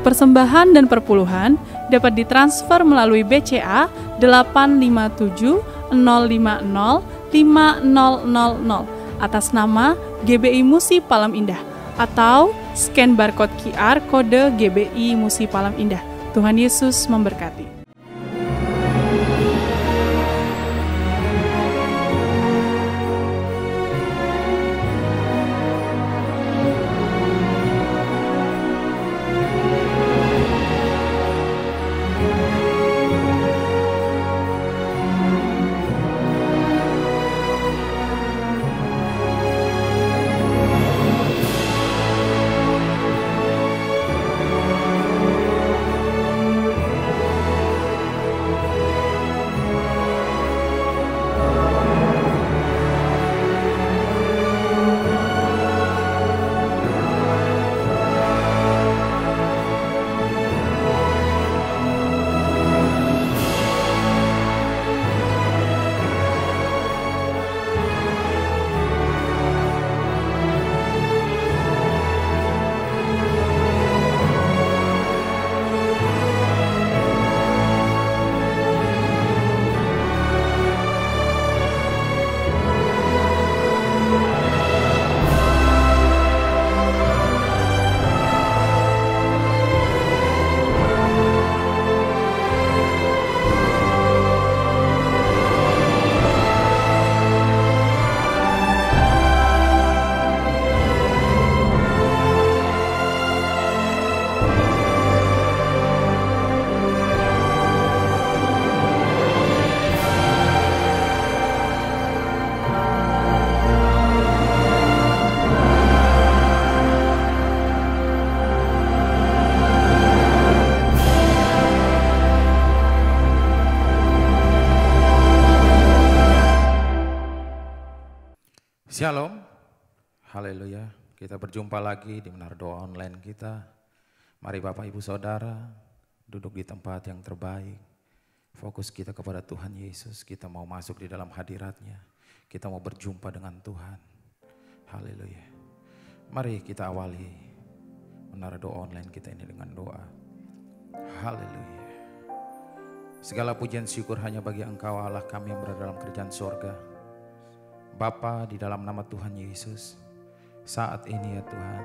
persembahan dan perpuluhan dapat ditransfer melalui BCA 857 050 5000 atas nama GBI Musi Palam Indah atau scan barcode QR kode GBI Musi Palam Indah. Tuhan Yesus memberkati. Shalom, haleluya. Kita berjumpa lagi di Menara Doa Online kita. Mari Bapak Ibu Saudara duduk di tempat yang terbaik. Fokus kita kepada Tuhan Yesus. Kita mau masuk di dalam hadirat-Nya. Kita mau berjumpa dengan Tuhan. Haleluya. Mari kita awali Menara Doa Online kita ini dengan doa. Haleluya. Segala pujian syukur hanya bagi Engkau Allah kami yang berada dalam kerajaan sorga. Bapa, di dalam nama Tuhan Yesus, saat ini ya Tuhan,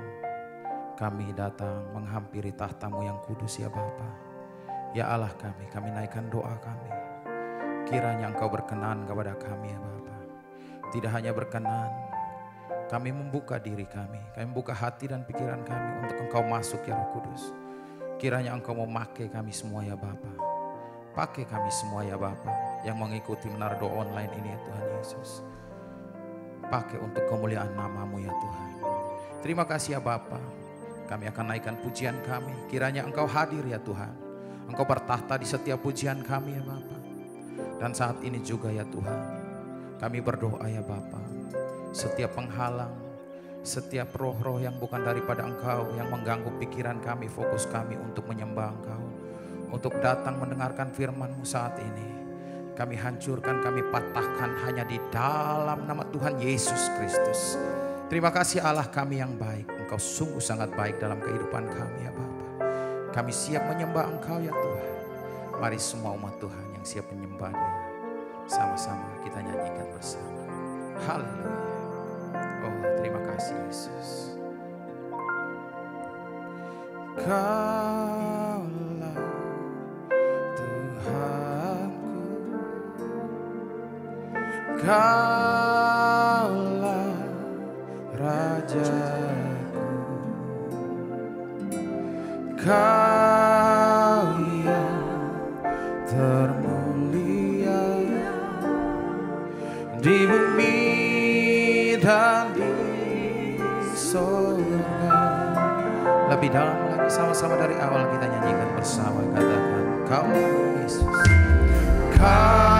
kami datang menghampiri tahta-Mu yang kudus ya Bapa. Ya Allah kami naikkan doa kami. Kiranya Engkau berkenan kepada kami ya Bapa. Tidak hanya berkenan, kami membuka diri kami membuka hati dan pikiran kami untuk Engkau masuk ya Roh Kudus. Kiranya Engkau memakai kami semua ya Bapa. Pakai kami semua ya Bapa yang mengikuti Menara Doa Online ini ya Tuhan Yesus. Pakai untuk kemuliaan nama-Mu ya Tuhan. Terima kasih ya Bapa. Kami akan naikkan pujian kami. Kiranya Engkau hadir ya Tuhan. Engkau bertahta di setiap pujian kami ya Bapa. Dan saat ini juga ya Tuhan, kami berdoa ya Bapa. Setiap penghalang, setiap roh-roh yang bukan daripada Engkau, yang mengganggu pikiran kami, fokus kami untuk menyembah Engkau, untuk datang mendengarkan firman-Mu saat ini, kami hancurkan, kami patahkan hanya di dalam nama Tuhan Yesus Kristus. Terima kasih Allah kami yang baik. Engkau sungguh sangat baik dalam kehidupan kami ya Bapa. Kami siap menyembah Engkau ya Tuhan. Mari semua umat Tuhan yang siap menyembah Dia, sama-sama kita nyanyikan bersama. Haleluya. Oh terima kasih Yesus. Kaulah Tuhanku, Kaulah Rajaku, Kau yang termulia di bumi dan di surga. Lebih dalam lagi, sama-sama dari awal kita nyanyikan bersama, katakan Kau Yesus. Kaulah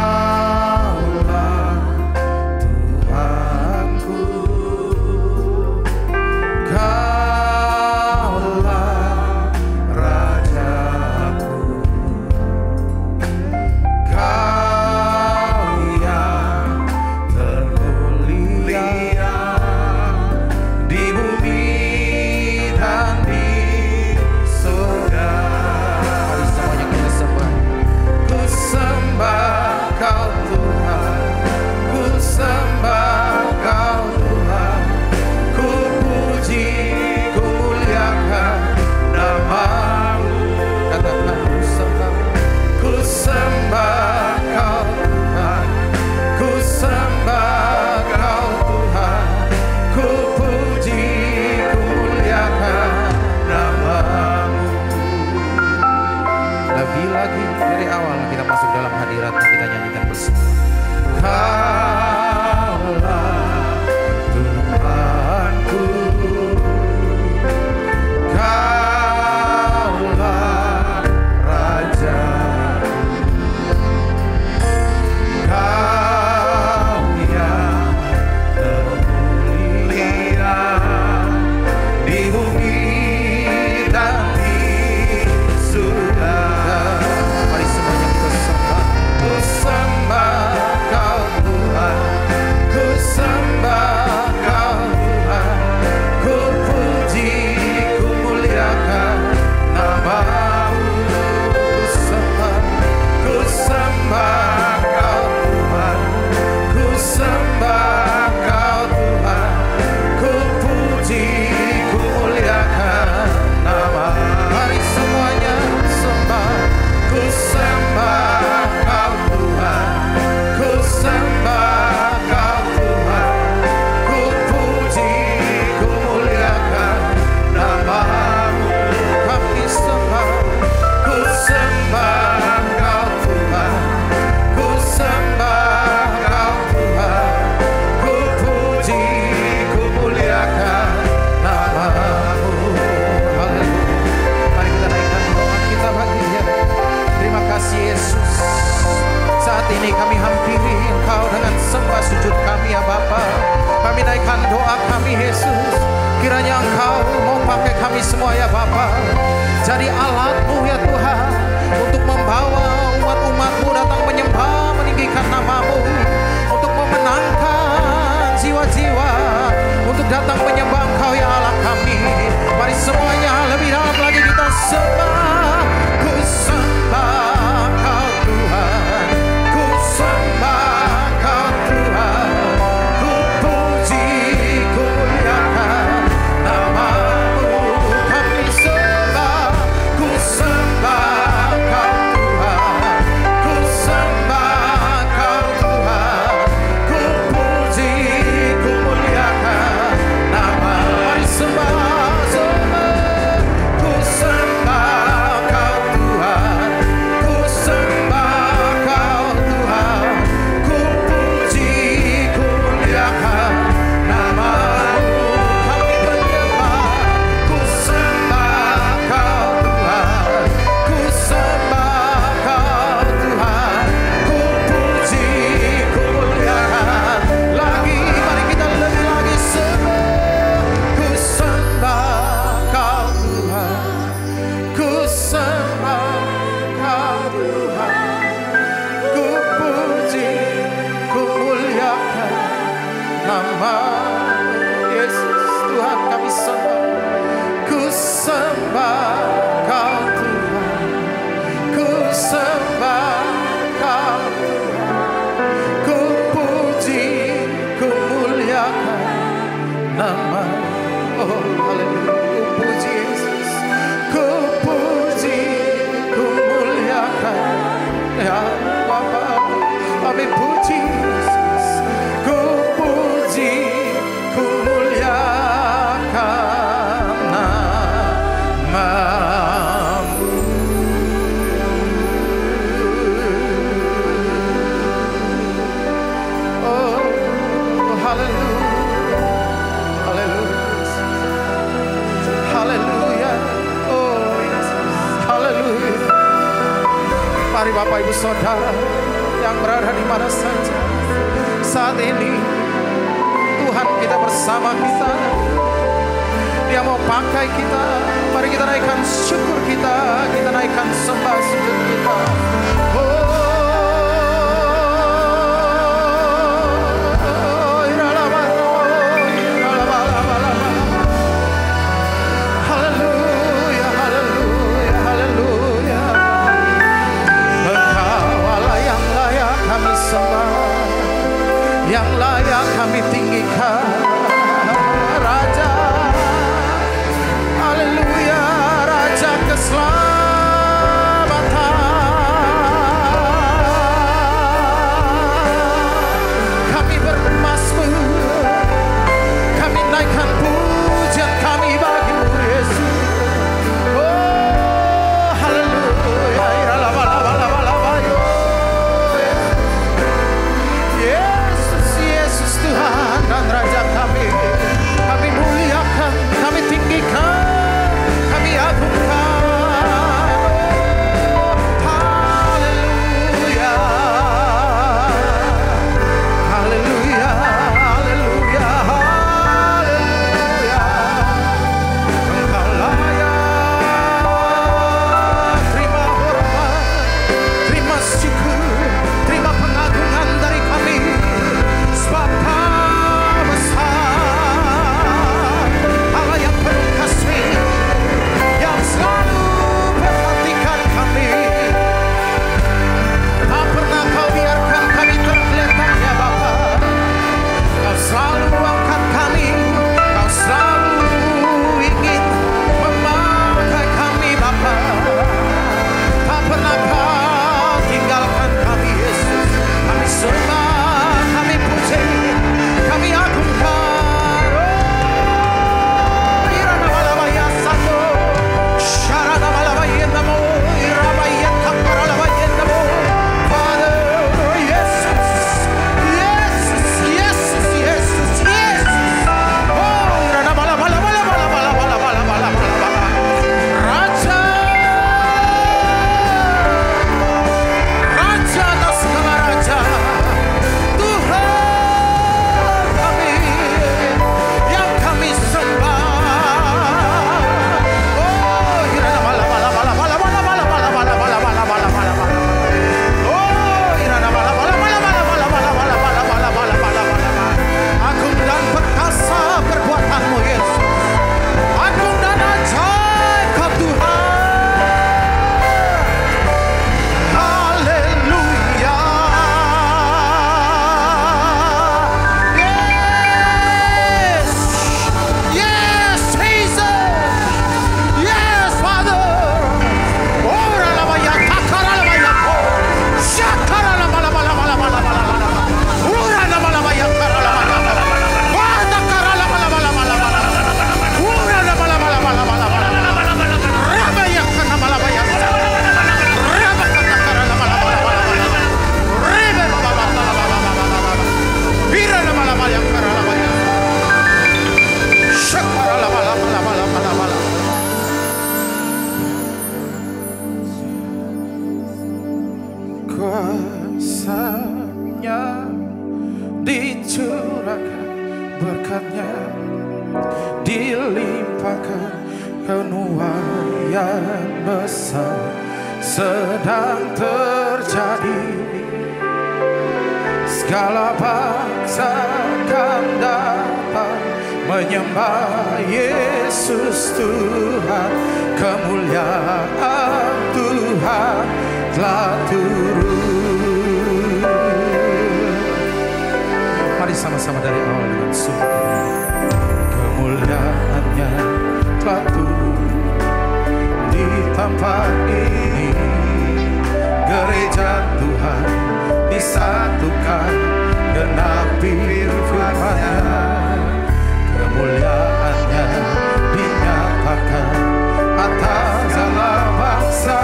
Tuhanku, Kaulah Rajaku, Kau yang termulia di bumi dan di surga. jadi alat-Mu ya Tuhan, untuk membawa umat-umat-Mu datang menyembah, meninggikan nama-Mu, untuk memenangkan jiwa-jiwa, untuk datang menyembah Engkau ya Allah kami. Mari semuanya lebih dalam lagi kita sembah. Ku sembah Kau Tuhan, ku sembah Kau Tuhan, ku puji, ku muliakan nama-Mu. Kami sembah, ku sembah Kau Tuhan, ku sembah Kau Tuhan, ku puji, ku muliakan nama-Mu. Mari sembah, sembah, ku sembah Kau Tuhan, ku sembah Kau Tuhan, ku puji, ku muliakan nama-Mu. Kami menyembah, ku sembah Kau Tuhan, ku sembah Kau Tuhan, ku puji, ku muliakan. Lagi, mari kita lebih lagi sembah. Ku sembah Kau Tuhan, ku sembah Kau Tuhan, ku puji, ku muliakan nama Yesus. Tuhan kami sembah, ku sembah Kau Tuhan, ku sembah Kau Tuhan, ku puji, ku muliakan nama. Oh haleluya, ku puji Yesus, ku puji, ku muliakan ya Bapa. Kami puji Yesus, ku puji, ku muliakan nama-Mu. Oh haleluya, haleluya, haleluya. Oh Yesus, haleluya. Mari Bapak Ibu Saudara yang berada di mana saja saat ini, Tuhan kita bersama kita. Dia mau pakai kita. Mari kita naikkan syukur kita, kita naikkan sembah sujud kita. Haleluya, haleluya, haleluya. Engkau Allah yang layak kami sembah, yang layak kami tinggikan, Raja. Haleluya, penuaian besar sedang terjadi. Segala bangsa akan datang menyembah Yesus Tuhan. Kemuliaan Tuhan telah turun. Mari sama-sama dari awal dengan sungguh. Kemuliaannya telah turun di tempat ini. Gereja Tuhan disatukan, genapi firman-Nya. Kemuliaannya dinyatakan atas segala bangsa.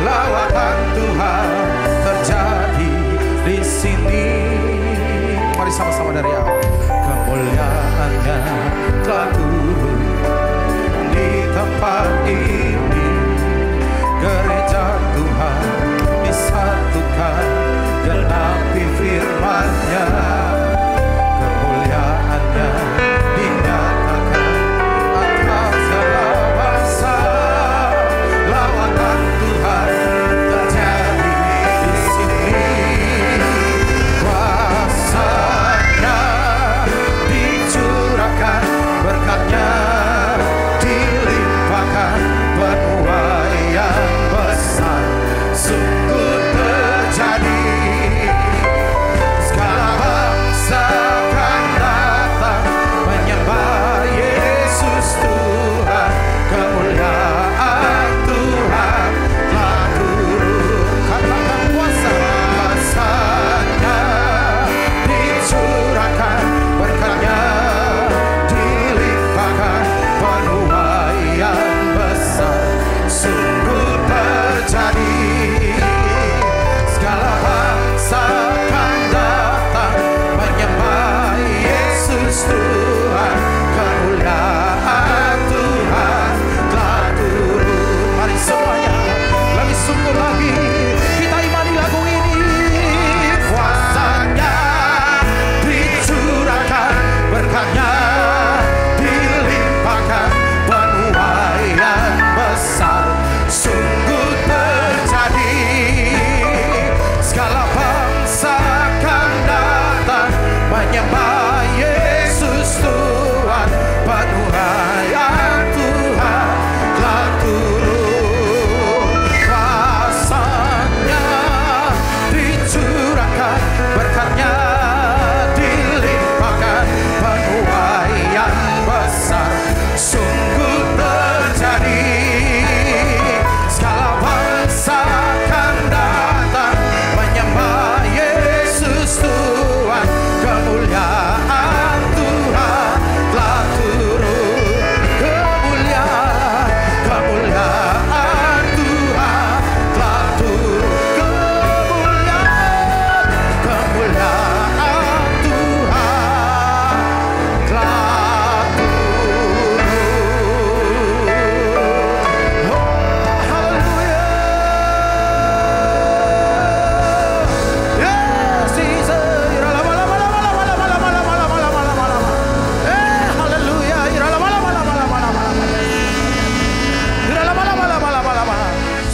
Lawatan Tuhan terjadi di sini. Mari sama-sama dari awal. Kemuliaannya telah turun di tempat ini. Gereja Tuhan disatukan, genapi firman-Nya. Kemuliaannya dinyatakan atas segala bangsa. Lawatan Tuhan terjadi di sini. Kuasa-Nya dicurahkan, berkat-Nya dilimpahkan, penuaian besar sungguh terjadi. Segala bangsa akan datang menyembah Yesus Tuhan. Kemuliaan Tuhan telah turun. Katakan kuasa-Nya dicurahkan, berkat-Nya dilimpahkan, penuaian besar sungguh terjadi. Segala bangsa akan datang menyembah Yesus Tuhan. Kemuliaan Tuhan telah turun. Mari semuanya lebih sungguh lagi kita imani lagu ini. Kuasa-Nya dicurahkan, berkat-Nya dilimpahkan, penuaian besar sungguh terjadi. Segala bangsa akan datang menyembah Yesus Tuhan. Penuaian Tuhan telah turun. Kuasa-Nya dicurahkan, berkat-Nya dilimpahkan, penuaian besar sungguh terjadi. Segala bangsa akan datang menyembah Yesus Tuhan. Kemuliaan Tuhan telah turun. Kemuliaan Tuhan telah turun. Kemuliaan Tuhan telah turun. Oh, haleluya. Yes, Jesus.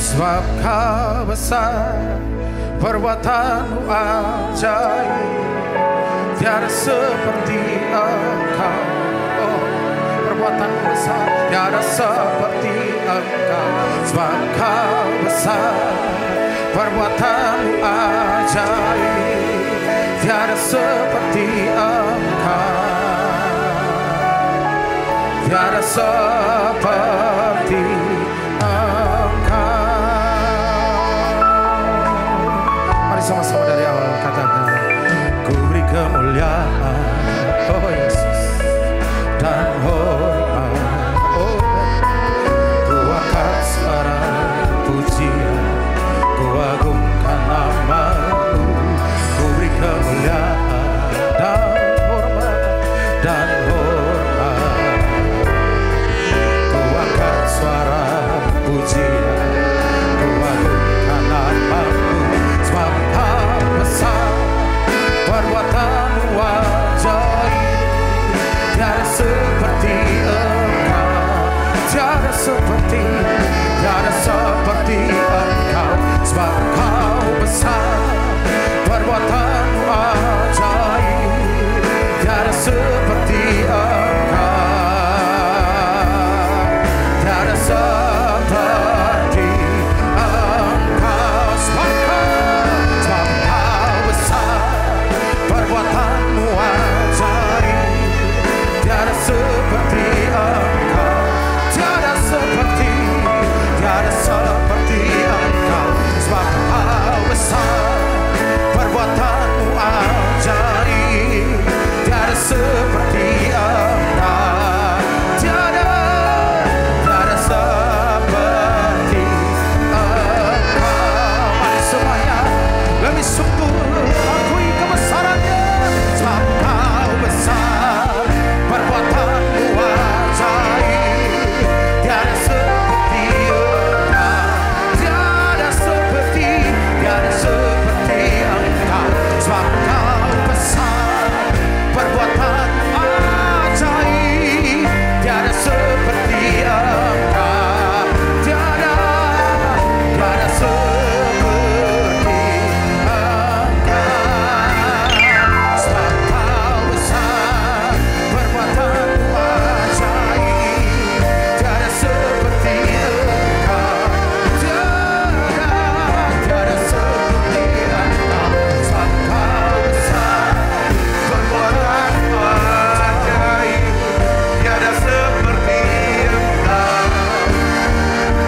Sebab Kau besar, perbuatan-Mu ajaib, tiada seperti Engkau. Oh, perbuatan-Mu besar, tiada seperti Engkau. Sebab Kau besar, perbuatan-Mu ajaib, tiada seperti Engkau. Tiada seperti Engkau. Mari sama-sama dari awal katakan, ku beri kemuliaan, oh Yesus, dan hormat, oh ku angkat suara pujian, ku agungkan nama-Mu. Ku beri kemuliaan dan hormat, dan hormat, ku seperti, tiada seperti Engkau, sebab Engkau besar, perbuatanmu ajaib, tiada seperti Engkau, tiada seperti Engkau, sebab Engkau besar, perbuatanmu ajaib, tiada seperti Engkau, tiada seperti Engkau, sebab Engkau besar, perbuatanmu ajaib, tiada seperti Engkau, tiada seperti Engkau. Mari semuanya lebih sungguh akui kebesarannya, sebab Engkau besar, perbuatanmu ajaib, tiada seperti Engkau, tiada seperti Engkau, sebab Engkau besar, perbuatanmu ajaib, tiada seperti Engkau, tiada seperti Engkau, sebab Engkau besar, perbuatanmu ajaib, tiada seperti Engkau, tiada seperti Engkau, sebab Engkau besar, perbuatanmu ajaib, tiada seperti Engkau,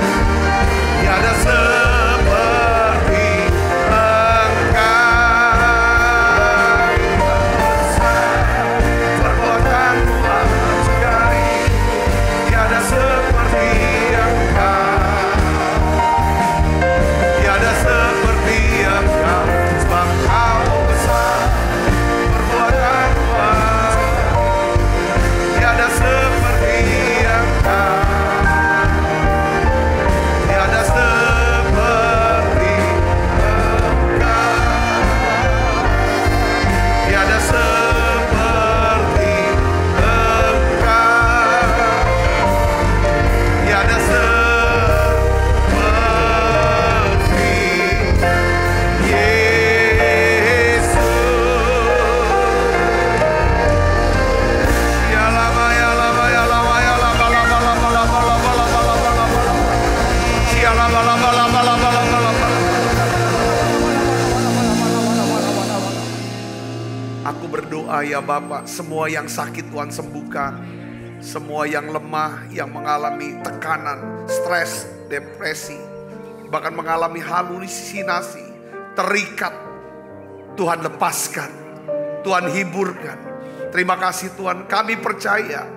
tiada seperti perbuatanmu ajaib, tiada seperti Engkau, sebab Engkau besar, perbuatanmu ajaib, tiada seperti Engkau, tiada seperti Engkau, tiada seperti Engkau, tiada seperti Yesus. Ya lama, ya lama, ya lama, ya lama, lama, lama, lama, lama, lama, lama, lama. Ya lama, lama, lama, lama, lama, lama. Aku berdoa ya Bapa, semua yang sakit Tuhan sembuhkan. Semua yang lemah, yang mengalami tekanan, stres, depresi, bahkan mengalami halusinasi, terikat, Tuhan lepaskan, Tuhan hiburkan. Terima kasih Tuhan, kami percaya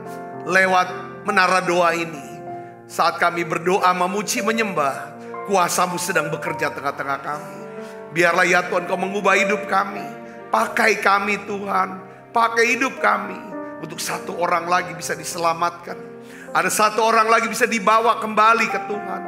lewat menara doa ini, saat kami berdoa, memuji, menyembah, kuasa-Mu sedang bekerja tengah-tengah kami. Biarlah ya Tuhan Kau mengubah hidup kami. Pakai kami Tuhan, pakai hidup kami. Untuk satu orang lagi bisa diselamatkan. Ada satu orang lagi bisa dibawa kembali ke Tuhan.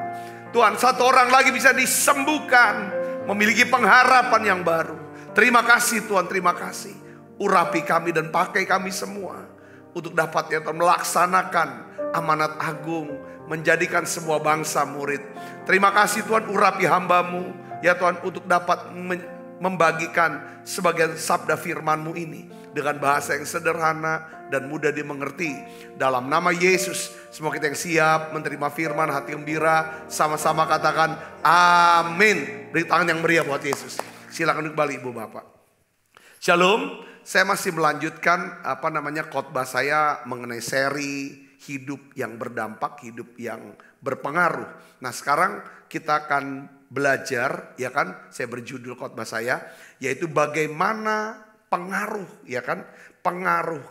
Tuhan, satu orang lagi bisa disembuhkan. Memiliki pengharapan yang baru. Terima kasih Tuhan, terima kasih. Urapi kami dan pakai kami semua. Untuk dapat ya Tuhan melaksanakan amanat agung. Menjadikan semua bangsa murid. Terima kasih Tuhan, urapi hamba-Mu. Ya Tuhan, untuk dapat membagikan sebagian sabda firman-Mu ini. Dengan bahasa yang sederhana dan mudah dimengerti. Dalam nama Yesus, semua kita yang siap menerima firman, hati gembira, sama-sama katakan amin. Beri tangan yang meriah buat Yesus. Silakan kembali Ibu Bapak. Shalom, saya masih melanjutkan khotbah saya mengenai seri hidup yang berdampak, hidup yang berpengaruh. Nah, sekarang kita akan belajar, ya kan? Saya berjudul khotbah saya yaitu bagaimana pengaruh, ya kan? Pengaruh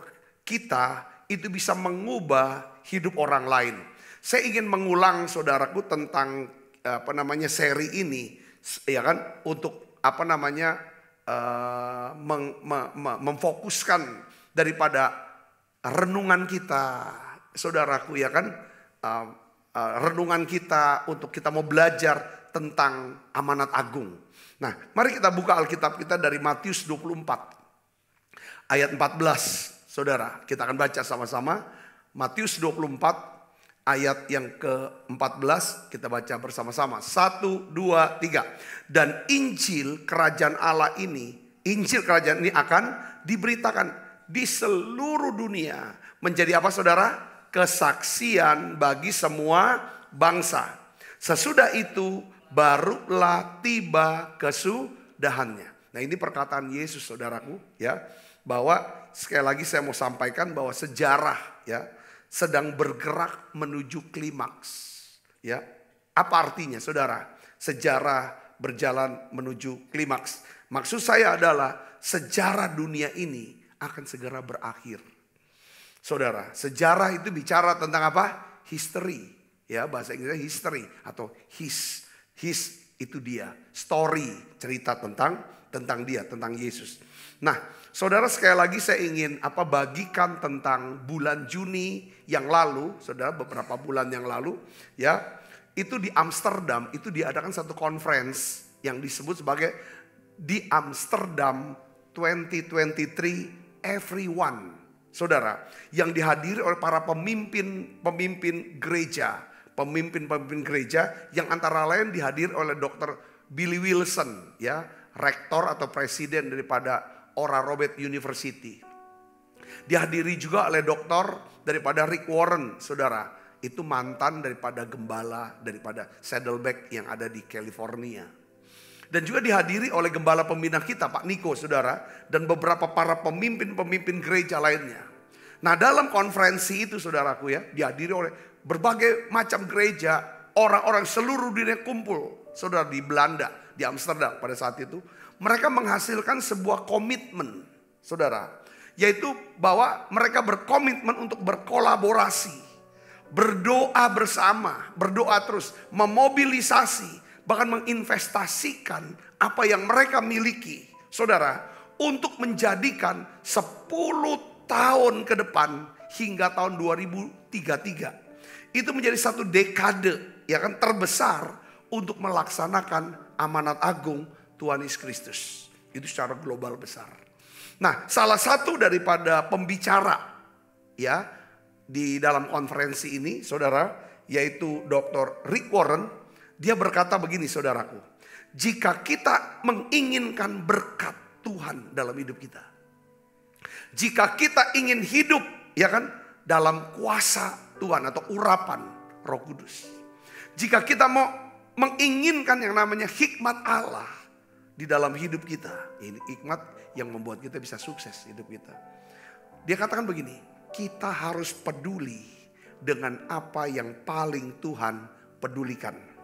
kita itu bisa mengubah hidup orang lain. Saya ingin mengulang saudaraku tentang seri ini, ya kan? Untuk memfokuskan daripada renungan kita, saudaraku, ya kan? Renungan kita untuk kita mau belajar tentang amanat agung. Nah, mari kita buka Alkitab kita dari Matius 24 ayat 14. Saudara, kita akan baca sama-sama Matius 24 ayat yang ke-14 kita baca bersama-sama. 1, 2, 3. Dan Injil kerajaan Allah ini, Injil kerajaan ini akan diberitakan di seluruh dunia. Menjadi apa saudara? Kesaksian bagi semua bangsa. Sesudah itu barulah tiba kesudahannya. Nah, ini perkataan Yesus saudaraku ya. Bahwa sekali lagi saya mau sampaikan bahwa sejarah ya sedang bergerak menuju klimaks. Ya. Apa artinya saudara? Sejarah berjalan menuju klimaks. Maksud saya adalah sejarah dunia ini akan segera berakhir. Saudara, sejarah itu bicara tentang apa? History. Ya, bahasa Inggrisnya history atau his itu dia. Story, cerita tentang dia, tentang Yesus. Nah, saudara sekali lagi saya ingin bagikan tentang bulan Juni yang lalu, saudara beberapa bulan yang lalu ya. Itu di Amsterdam, itu diadakan satu conference yang disebut sebagai di Amsterdam 2023 Everyone. Saudara, yang dihadiri oleh para pemimpin gereja, pemimpin gereja yang antara lain dihadiri oleh Dr. Billy Wilson, ya, rektor atau presiden daripada Oral Roberts University. Dihadiri juga oleh doktor daripada Rick Warren, saudara. Itu mantan daripada gembala daripada Saddleback yang ada di California. Dan juga dihadiri oleh gembala pembina kita Pak Niko saudara. Dan beberapa para pemimpin gereja lainnya. Nah dalam konferensi itu saudaraku ya. Dihadiri oleh berbagai macam gereja. Orang-orang seluruh dunia kumpul. Saudara di Belanda, di Amsterdam pada saat itu. Mereka menghasilkan sebuah komitmen saudara. Yaitu bahwa mereka berkomitmen untuk berkolaborasi. Berdoa bersama, berdoa terus, memobilisasi. Bahkan menginvestasikan apa yang mereka miliki. Saudara, untuk menjadikan 10 tahun ke depan hingga tahun 2033. Itu menjadi satu dekade ya kan terbesar untuk melaksanakan amanat agung Tuhan Yesus Kristus. Itu secara global besar. Nah, salah satu daripada pembicara ya di dalam konferensi ini, saudara, yaitu Dr. Rick Warren. Dia berkata begini saudaraku, jika kita menginginkan berkat Tuhan dalam hidup kita, jika kita ingin hidup ya kan dalam kuasa Tuhan atau urapan Roh Kudus, jika kita mau menginginkan yang namanya hikmat Allah di dalam hidup kita, ini hikmat yang membuat kita bisa sukses hidup kita. Dia katakan begini, kita harus peduli dengan apa yang paling Tuhan pedulikan.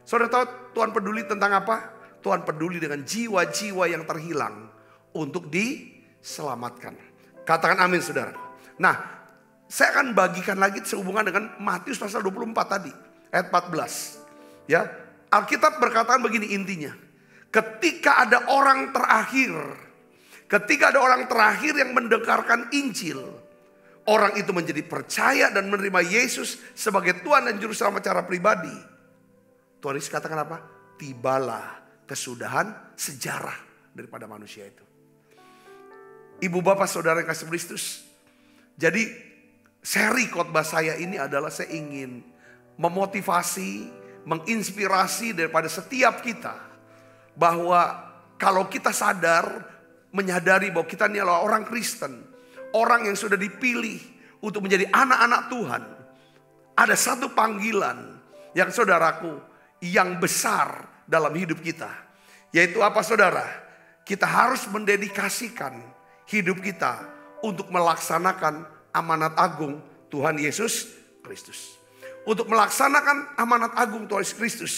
Saudara tahu Tuhan peduli tentang apa? Tuhan peduli dengan jiwa-jiwa yang terhilang untuk diselamatkan. Katakan amin saudara. Nah, saya akan bagikan lagi sehubungan dengan Matius pasal 24 tadi, ayat 14. Ya, Alkitab berkata begini intinya. Ketika ada orang terakhir yang mendengarkan Injil, orang itu menjadi percaya dan menerima Yesus sebagai Tuhan dan Juru Selamat secara pribadi. Tuhan Yesus katakan apa? Tibalah kesudahan sejarah daripada manusia itu. Ibu bapak saudara yang kasih Kristus. Jadi seri khotbah saya ini adalah saya ingin memotivasi, menginspirasi daripada setiap kita. Bahwa kalau kita sadar, menyadari bahwa kita ini adalah orang Kristen. Orang yang sudah dipilih untuk menjadi anak-anak Tuhan. Ada satu panggilan yang saudaraku, yang besar dalam hidup kita. Yaitu apa saudara? Kita harus mendedikasikan hidup kita untuk melaksanakan amanat agung Tuhan Yesus Kristus. Untuk melaksanakan amanat agung Tuhan Yesus Kristus.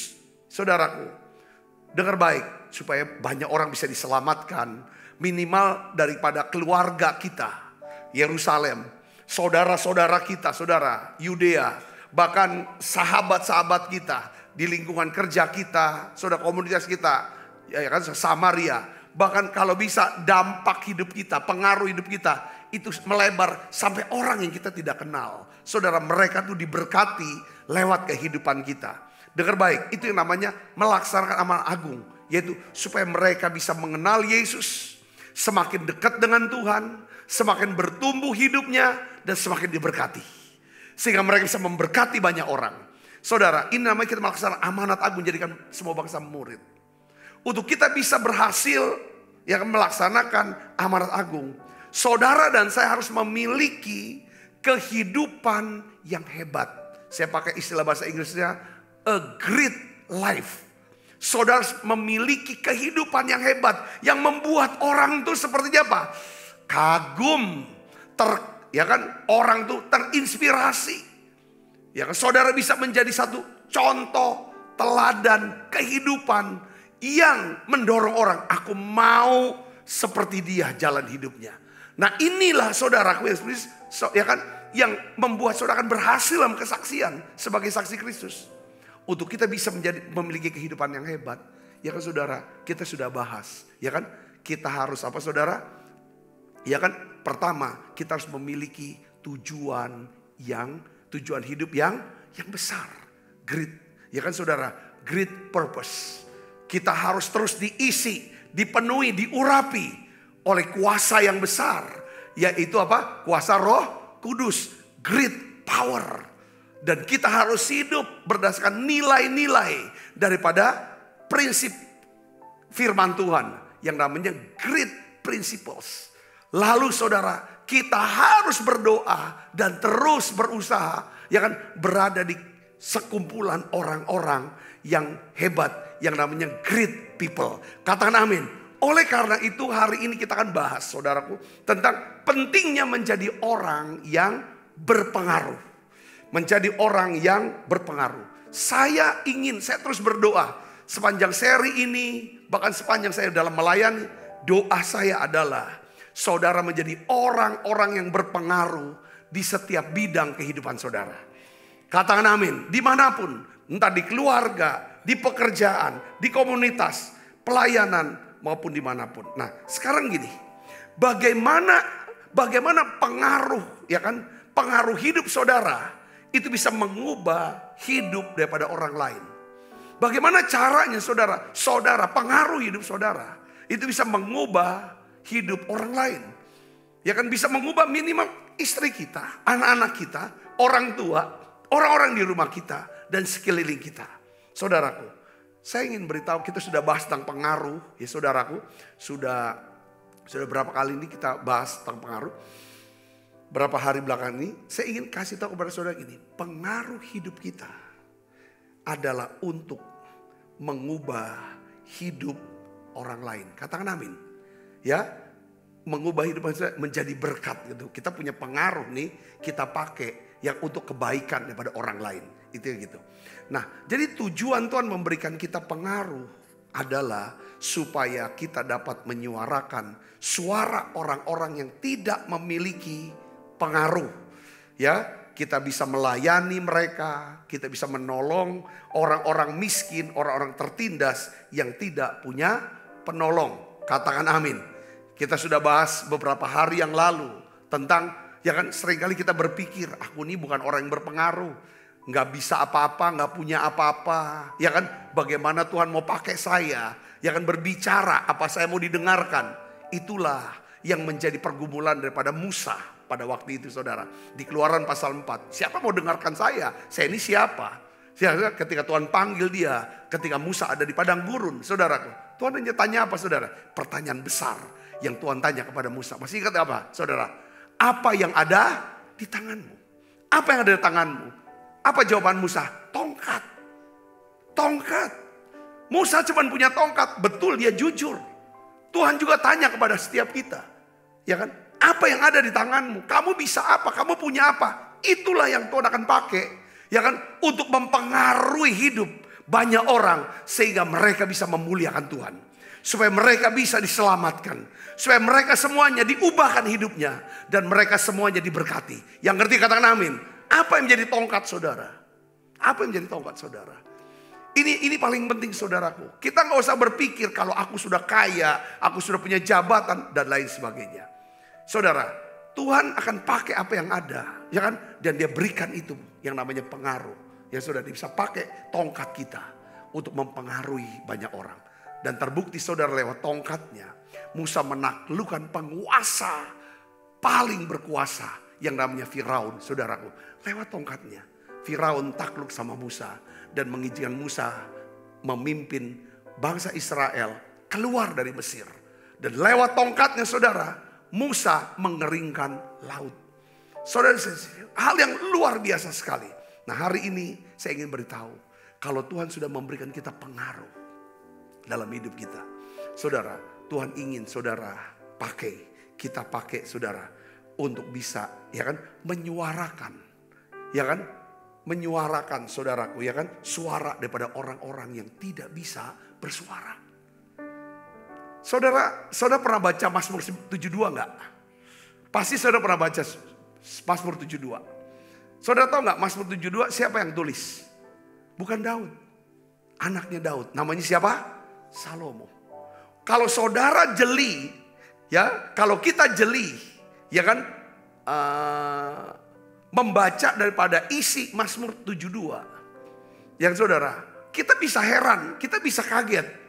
Saudaraku, dengar baik supaya banyak orang bisa diselamatkan. Minimal daripada keluarga kita, Yerusalem, saudara-saudara kita, saudara, Yudea, bahkan sahabat-sahabat kita, di lingkungan kerja kita, saudara komunitas kita, ya kan Samaria. Bahkan kalau bisa dampak hidup kita, pengaruh hidup kita, itu melebar sampai orang yang kita tidak kenal. Saudara mereka tuh diberkati lewat kehidupan kita. Dengar baik, itu yang namanya melaksanakan amanat agung. Yaitu supaya mereka bisa mengenal Yesus, semakin dekat dengan Tuhan, semakin bertumbuh hidupnya, dan semakin diberkati. Sehingga mereka bisa memberkati banyak orang. Saudara, ini namanya kita melaksanakan amanat agung, jadikan semua bangsa murid. Untuk kita bisa berhasil yang melaksanakan amanat agung, saudara dan saya harus memiliki kehidupan yang hebat. Saya pakai istilah bahasa Inggrisnya, a great life. Saudara memiliki kehidupan yang hebat, yang membuat orang itu seperti apa? Kagum, orang itu terinspirasi. Ya kan, saudara bisa menjadi satu contoh teladan kehidupan yang mendorong orang, aku mau seperti dia jalan hidupnya. Nah, inilah saudaraku yang membuat saudara akan berhasil dalam kesaksian sebagai saksi Kristus. Untuk kita bisa memiliki kehidupan yang hebat, ya kan saudara, kita sudah bahas, ya kan, kita harus apa saudara? Ya kan, pertama kita harus memiliki tujuan hidup yang besar, great, ya kan saudara, great purpose. Kita harus terus diisi, dipenuhi, diurapi oleh kuasa yang besar, yaitu apa? Kuasa Roh Kudus, great power. Dan kita harus hidup berdasarkan nilai-nilai daripada prinsip firman Tuhan yang namanya great principles. Lalu saudara, kita harus berdoa dan terus berusaha, ya kan, berada di sekumpulan orang-orang yang hebat, yang namanya great people. Katakan amin. Oleh karena itu hari ini kita akan bahas, saudaraku, tentang pentingnya menjadi orang yang berpengaruh. Menjadi orang yang berpengaruh. Saya terus berdoa sepanjang seri ini, bahkan sepanjang saya dalam melayani, doa saya adalah saudara menjadi orang-orang yang berpengaruh di setiap bidang kehidupan saudara. Katakan amin. Dimanapun, entah di keluarga, di pekerjaan, di komunitas, pelayanan, maupun dimanapun. Nah, sekarang gini, bagaimana pengaruh, ya kan, pengaruh hidup saudara itu bisa mengubah hidup daripada orang lain. Bagaimana caranya saudara pengaruh hidup saudara itu bisa mengubah hidup orang lain. Ya kan, bisa mengubah minimal istri kita, anak-anak kita, orang tua, orang-orang di rumah kita, dan sekeliling kita. Saudaraku, saya ingin beritahu, kita sudah bahas tentang pengaruh, ya saudaraku, sudah berapa kali ini kita bahas tentang pengaruh. Berapa hari belakang ini, saya ingin kasih tahu kepada saudara ini, pengaruh hidup kita adalah untuk mengubah hidup orang lain. Katakan amin. Ya, mengubah hidup kita menjadi berkat gitu. Kita punya pengaruh nih, kita pakai yang untuk kebaikan daripada orang lain. Itu gitu. Nah, jadi tujuan Tuhan memberikan kita pengaruh adalah supaya kita dapat menyuarakan suara orang-orang yang tidak memiliki pengaruh. Ya, kita bisa melayani mereka, kita bisa menolong orang-orang miskin, orang-orang tertindas yang tidak punya penolong. Katakan amin. Kita sudah bahas beberapa hari yang lalu tentang, ya kan, seringkali kita berpikir, aku ini bukan orang yang berpengaruh, nggak bisa apa-apa, nggak punya apa-apa, ya kan, bagaimana Tuhan mau pakai saya, ya kan, berbicara, apa saya mau didengarkan. Itulah yang menjadi pergumulan daripada Musa pada waktu itu saudara. Di Keluaran pasal 4, siapa mau dengarkan saya? Saya ini siapa? Ketika Tuhan panggil dia, ketika Musa ada di padang gurun, saudaraku, Tuhan hanya tanya apa saudara? Pertanyaan besar yang Tuhan tanya kepada Musa. Masih ingat apa saudara? Apa yang ada di tanganmu? Apa yang ada di tanganmu? Apa jawaban Musa? Tongkat. Tongkat. Musa cuma punya tongkat. Betul, dia jujur. Tuhan juga tanya kepada setiap kita, ya kan? Apa yang ada di tanganmu? Kamu bisa apa? Kamu punya apa? Itulah yang Tuhan akan pakai, ya kan, untuk mempengaruhi hidup banyak orang sehingga mereka bisa memuliakan Tuhan, supaya mereka bisa diselamatkan, supaya mereka semuanya diubahkan hidupnya dan mereka semuanya diberkati. Yang ngerti katakan amin. Apa yang menjadi tongkat saudara? Apa yang menjadi tongkat saudara? Ini paling penting saudaraku. Kita nggak usah berpikir kalau aku sudah kaya, aku sudah punya jabatan dan lain sebagainya. Saudara, Tuhan akan pakai apa yang ada, ya kan? Dan dia berikan itu yang namanya pengaruh. Ya saudara, dia bisa pakai tongkat kita untuk mempengaruhi banyak orang. Dan terbukti saudara lewat tongkatnya, Musa menaklukkan penguasa paling berkuasa yang namanya Firaun, saudaraku. Lewat tongkatnya, Firaun takluk sama Musa dan mengizinkan Musa memimpin bangsa Israel keluar dari Mesir. Dan lewat tongkatnya saudara, Musa mengeringkan laut. Saudara, hal yang luar biasa sekali. Nah, hari ini saya ingin beritahu, kalau Tuhan sudah memberikan kita pengaruh dalam hidup kita, saudara, Tuhan ingin saudara kita pakai saudara untuk bisa, ya kan, menyuarakan, ya kan, menyuarakan saudaraku, ya kan, suara daripada orang-orang yang tidak bisa bersuara. Saudara pernah baca Mazmur 72 enggak? Pasti saudara pernah baca Mazmur 72. Saudara tahu enggak Mazmur 72 siapa yang tulis? Bukan Daud. Anaknya Daud. Namanya siapa? Salomo. Kalau saudara jeli, ya, kalau kita jeli, ya kan, membaca daripada isi Mazmur 72, yang saudara, kita bisa heran, kita bisa kaget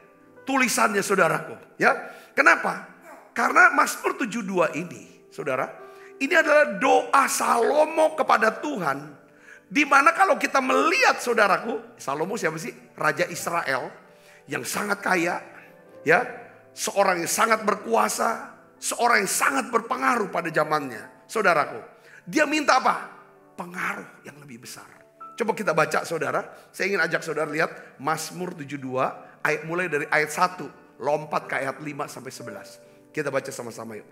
tulisannya saudaraku, ya. Kenapa? Karena Mazmur 72 ini, saudara, ini adalah doa Salomo kepada Tuhan, di mana kalau kita melihat saudaraku, Salomo siapa sih? Raja Israel yang sangat kaya, ya, seorang yang sangat berkuasa, seorang yang sangat berpengaruh pada zamannya, saudaraku. Dia minta apa? Pengaruh yang lebih besar. Coba kita baca saudara. Saya ingin ajak saudara lihat Mazmur 72 mulai dari ayat 1 lompat ke ayat 5 sampai 11. Kita baca sama-sama yuk.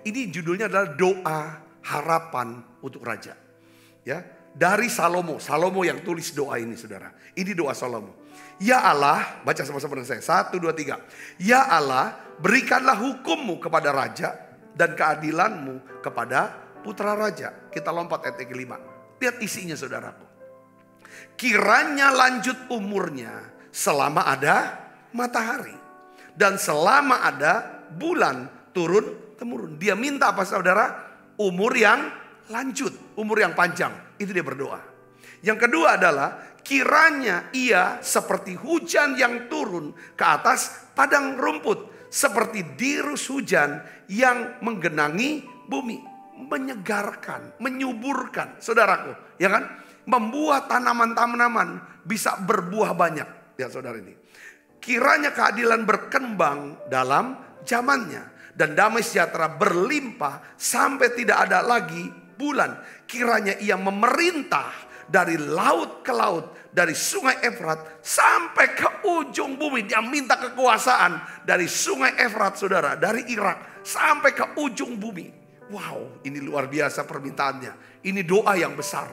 Ini judulnya adalah doa harapan untuk raja. Ya, dari Salomo yang tulis doa ini saudara. Ini doa Salomo. Ya Allah, baca sama-sama dengan saya. 1, 2, 3. Ya Allah, berikanlah hukum-Mu kepada raja dan keadilan-Mu kepada putra raja. Kita lompat ayat ke-5. Lihat isinya saudaraku. Kiranya lanjut umurnya selama ada matahari dan selama ada bulan turun-temurun. Dia minta apa saudara? Umur yang lanjut, umur yang panjang. Itu dia berdoa. Yang kedua adalah kiranya ia seperti hujan yang turun ke atas padang rumput, seperti dirus hujan yang menggenangi bumi, menyegarkan, menyuburkan, saudaraku, ya kan? Membuat tanaman-tanaman bisa berbuah banyak. Ya saudara ini. Kiranya keadilan berkembang dalam zamannya dan damai sejahtera berlimpah sampai tidak ada lagi bulan. Kiranya ia memerintah dari laut ke laut, dari sungai Efrat sampai ke ujung bumi. Dia minta kekuasaan dari sungai Efrat saudara, dari Irak sampai ke ujung bumi. Wow, ini luar biasa permintaannya. Ini doa yang besar.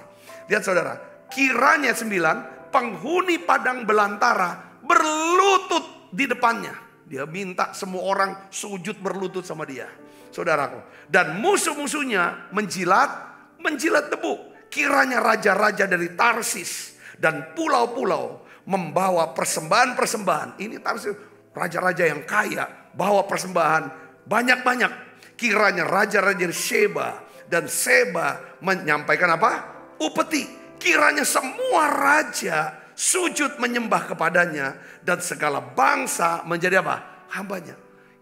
Lihat saudara, kiranya 9 penghuni padang belantara berlutut di depannya. Dia minta semua orang sujud berlutut sama dia, saudaraku. Dan musuh-musuhnya menjilat debu. Kiranya raja-raja dari Tarsis dan pulau-pulau membawa persembahan-persembahan. Ini Tarsis, raja-raja yang kaya, bawa persembahan banyak-banyak. Kiranya raja-raja dari Sheba dan Seba menyampaikan apa? Upeti. Kiranya semua raja sujud menyembah kepadanya dan segala bangsa menjadi apa? Hambanya.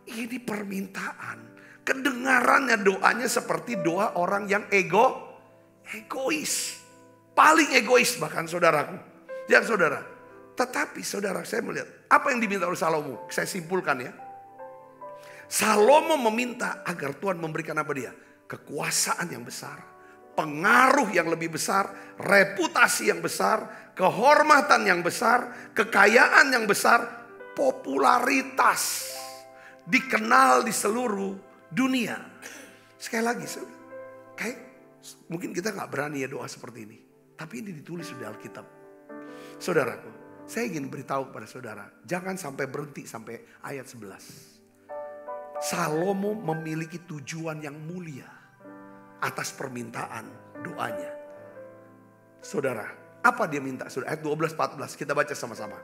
Ini permintaan. Kedengarannya doanya seperti doa orang yang egois. Paling egois bahkan saudaraku. Ya saudara. Tetapi saudara, saya melihat apa yang diminta oleh Salomo. Saya simpulkan ya. Salomo meminta agar Tuhan memberikan apa dia? Kekuasaan yang besar. Pengaruh yang lebih besar, reputasi yang besar, kehormatan yang besar, kekayaan yang besar, popularitas, dikenal di seluruh dunia. Sekali lagi, kayak mungkin kita nggak berani ya doa seperti ini, tapi ini ditulis di Alkitab. Saudaraku, saya ingin beritahu kepada saudara, jangan sampai berhenti sampai ayat 11. Salomo memiliki tujuan yang mulia atas permintaan doanya. Saudara, apa dia minta? Saudara, ayat 12-14 kita baca sama-sama.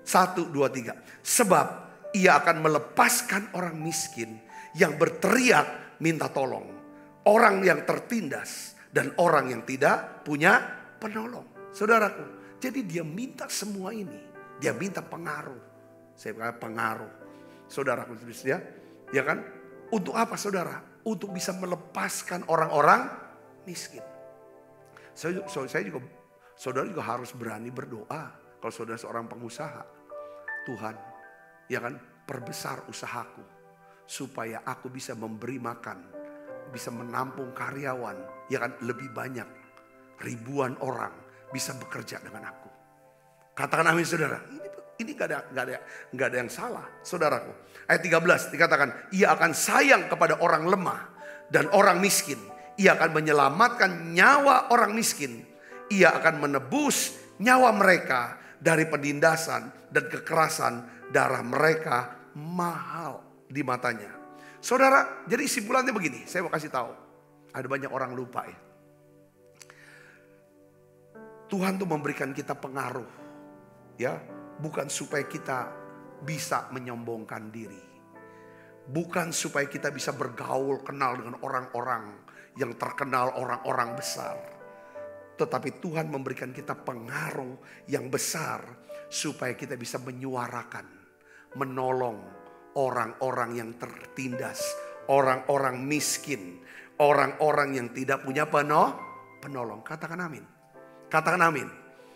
1, 2, 3. Sebab ia akan melepaskan orang miskin yang berteriak minta tolong, orang yang tertindas dan orang yang tidak punya penolong. Saudaraku, jadi dia minta semua ini. Dia minta pengaruh. Saya bilang pengaruh. Saudaraku, ya kan? Untuk apa saudara? untuk bisa melepaskan orang-orang miskin. Saudara juga harus berani berdoa. Kalau saudara seorang pengusaha, Tuhan, ya kan, perbesar usahaku supaya aku bisa memberi makan, bisa menampung karyawan, ya kan, lebih banyak, ribuan orang bisa bekerja dengan aku. Katakan amin, saudara. Ini gak ada yang salah, saudaraku. Ayat 13 dikatakan, ia akan sayang kepada orang lemah dan orang miskin. Ia akan menyelamatkan nyawa orang miskin. Ia akan menebus nyawa mereka dari penindasan dan kekerasan darah mereka mahal di matanya. Saudara, jadi simpulannya begini, saya mau kasih tahu. Ada banyak orang lupa ya. Tuhan tuh memberikan kita pengaruh, ya, bukan supaya kita bisa menyombongkan diri. Bukan supaya kita bisa bergaul, kenal dengan orang-orang yang terkenal, orang-orang besar. Tetapi Tuhan memberikan kita pengaruh yang besar supaya kita bisa menyuarakan, menolong orang-orang yang tertindas, orang-orang miskin, orang-orang yang tidak punya penolong. Katakan amin. Katakan amin.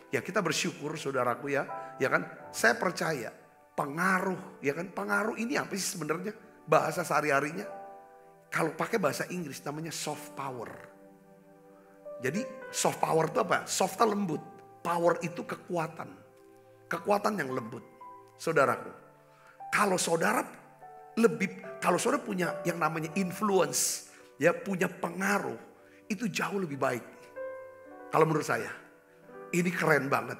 Ya, kita bersyukur, saudaraku, ya kan? Saya percaya pengaruh, ya kan? Pengaruh ini apa sih sebenarnya? Bahasa sehari-harinya. Kalau pakai bahasa Inggris namanya soft power. Jadi soft power itu apa? Softnya lembut. Power itu kekuatan. Kekuatan yang lembut. Saudaraku, kalau saudara punya yang namanya influence, ya, punya pengaruh, itu jauh lebih baik. Kalau menurut saya, ini keren banget.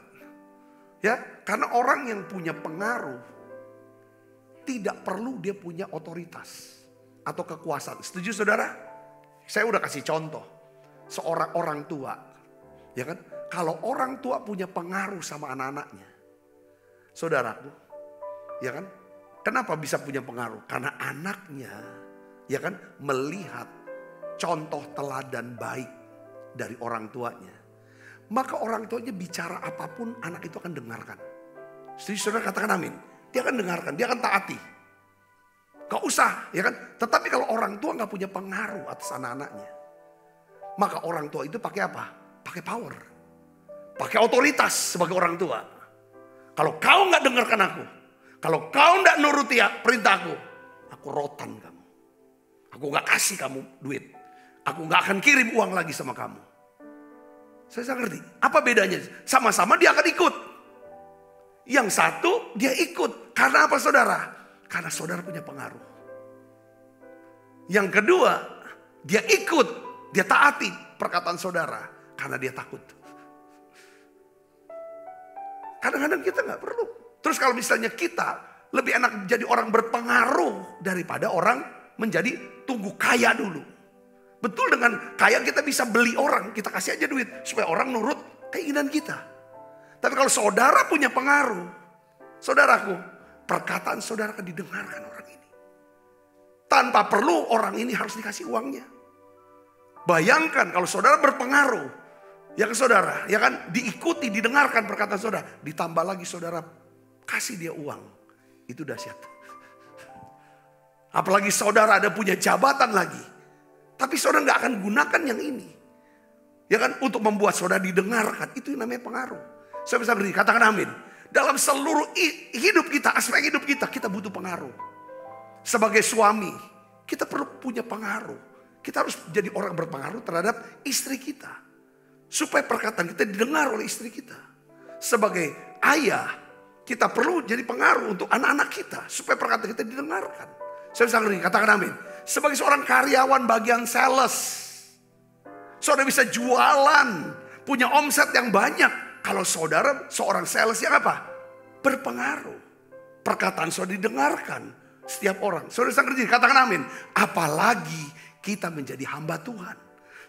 Ya, karena orang yang punya pengaruh tidak perlu dia punya otoritas atau kekuasaan. Setuju, saudara? Saya udah kasih contoh. Seorang orang tua, ya kan? Kalau orang tua punya pengaruh sama anak-anaknya, saudaraku, ya kan? Kenapa bisa punya pengaruh? Karena anaknya, ya kan, melihat contoh teladan baik dari orang tuanya. Maka orang tuanya bicara apapun, anak itu akan dengarkan. Setuju, saudara? Katakan amin. Dia akan dengarkan, dia akan taati. Gak usah, ya kan? Tetapi kalau orang tua gak punya pengaruh atas anak-anaknya, maka orang tua itu pakai apa? Pakai power. Pakai otoritas sebagai orang tua. Kalau kau gak dengarkan aku, kalau kau gak nuruti perintahku, aku rotan kamu. Aku gak kasih kamu duit. Aku gak akan kirim uang lagi sama kamu. Saya ngerti. Apa bedanya? Sama-sama dia akan ikut. Yang satu dia ikut. Karena apa, saudara? Karena saudara punya pengaruh. Yang kedua, dia ikut. Dia taati perkataan saudara. Karena dia takut. Kadang-kadang kita gak perlu. Terus kalau misalnya kita lebih enak jadi orang berpengaruh daripada orang menjadi tunggu kaya dulu. Betul, dengan kaya kita bisa beli orang, kita kasih aja duit supaya orang nurut keinginan kita. Tapi kalau saudara punya pengaruh, saudaraku, perkataan saudara akan didengarkan orang ini. Tanpa perlu orang ini harus dikasih uangnya. Bayangkan kalau saudara berpengaruh, ya kan saudara, ya kan, diikuti, didengarkan perkataan saudara, ditambah lagi saudara kasih dia uang, itu dahsyat. Apalagi saudara ada punya jabatan lagi. Tapi saudara gak akan gunakan yang ini. Ya kan, untuk membuat saudara didengarkan. Itu yang namanya pengaruh. Saya bisa berdiri, katakan amin. Dalam seluruh hidup kita, aspek hidup kita, kita butuh pengaruh. Sebagai suami, kita perlu punya pengaruh. Kita harus jadi orang berpengaruh terhadap istri kita. Supaya perkataan kita didengar oleh istri kita. Sebagai ayah, kita perlu jadi pengaruh untuk anak-anak kita. Supaya perkataan kita didengarkan. Saya bisa berdiri, katakan amin. Sebagai seorang karyawan bagian sales, saudara bisa jualan, punya omset yang banyak. Kalau saudara seorang sales yang apa? Berpengaruh. Perkataan saudara didengarkan setiap orang. Saudara bisa berdiri, katakan amin. Apalagi kita menjadi hamba Tuhan.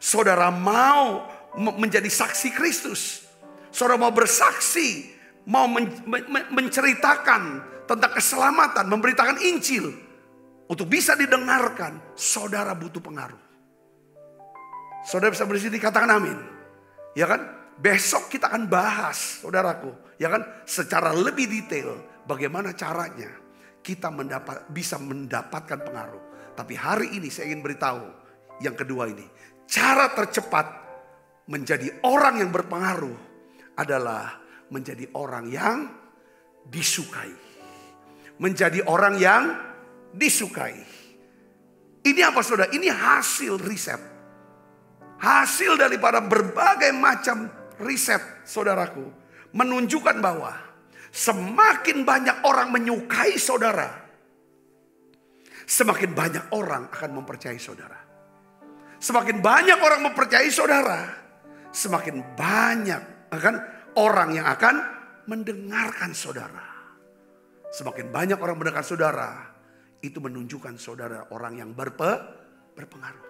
Saudara mau menjadi saksi Kristus. Saudara mau bersaksi, mau menceritakan tentang keselamatan, memberitakan Injil. Untuk bisa didengarkan, saudara butuh pengaruh. Saudara bisa berdiri, katakan amin. Ya kan? Besok kita akan bahas, saudaraku, ya kan, secara lebih detail bagaimana caranya kita bisa mendapatkan pengaruh. Tapi hari ini saya ingin beritahu yang kedua ini. Cara tercepat menjadi orang yang berpengaruh adalah menjadi orang yang disukai. Menjadi orang yang disukai. Ini apa saudara? Ini hasil riset. Hasil daripada berbagai macam riset saudaraku. Menunjukkan bahwa semakin banyak orang menyukai saudara, semakin banyak orang akan mempercayai saudara. Semakin banyak orang mempercayai saudara, semakin banyak akan orang yang akan mendengarkan saudara. Semakin banyak orang mendengar saudara, itu menunjukkan saudara orang yang berpengaruh.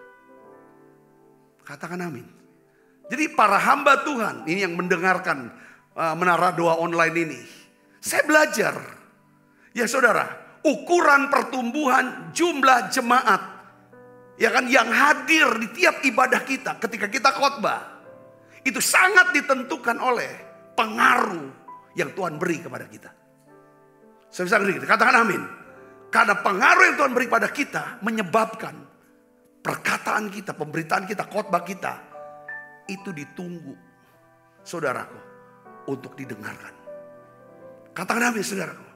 Katakan amin. Jadi para hamba Tuhan ini yang mendengarkan Menara Doa online ini, saya belajar, ya saudara, ukuran pertumbuhan jumlah jemaat, ya kan, yang hadir di tiap ibadah kita ketika kita khotbah, itu sangat ditentukan oleh pengaruh yang Tuhan beri kepada kita. Saya bisa ngeri, katakan amin. Karena pengaruh yang Tuhan beri pada kita menyebabkan perkataan kita, pemberitaan kita, khotbah kita itu ditunggu, saudaraku, untuk didengarkan. Katakan amin, saudaraku.